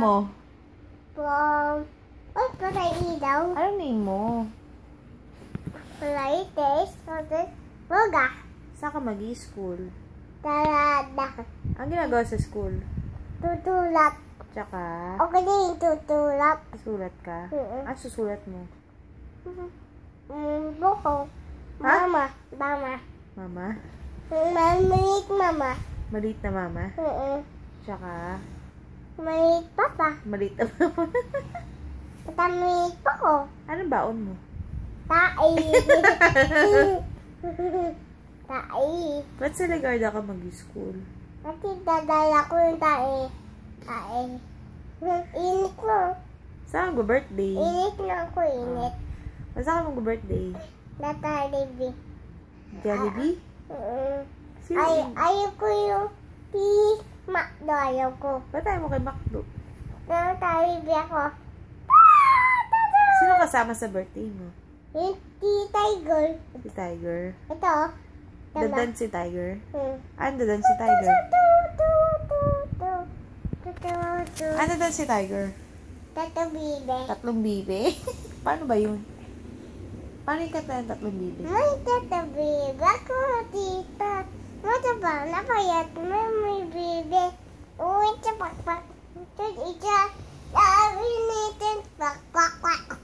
mo? Patay ilaw. Anong name mo? Polaites. Boga. Saan ka mag-i-school? Talada. Ang ginagawa sa school? Tutulak. Tsaka, Okay din tutulak. sulat ka? Mm-mm. Ah, susulat mo? Buko. Ha? Mama. Mama? Maliit mama. Maliit na mama? Tsaka, Maliit papa. maliit na mama? Maliit pako. Anong baon mo? Tai. Tai. Ba't sa Legarda ka mag-school? Kasi dadala ko yung tai. Tai. Init mo. Saan ka birthday? Init na ako, init. Saan ka mag-birthday? Natalibi. Jollibee? Sino? Ayoko yung Peace Macdo. Ayoko. Ba't tayo mo kay Macdo? Natalibi ako. Sino kasama sa birthday mo? Yung Tiger. Si Tiger. Ito. Dadan si Tiger? Hmm. Ano dadan si Tiger? Ano dadan si Tiger? Tatabibe. Tatlong bibe? Paano ba yun? Paano yung kata ng tatlong bibe? May tatabibe. Ako, tita. Mataba, napayat. May bibe. Uwi sa pakpak. Ito, isa. Sabi natin, pakpak.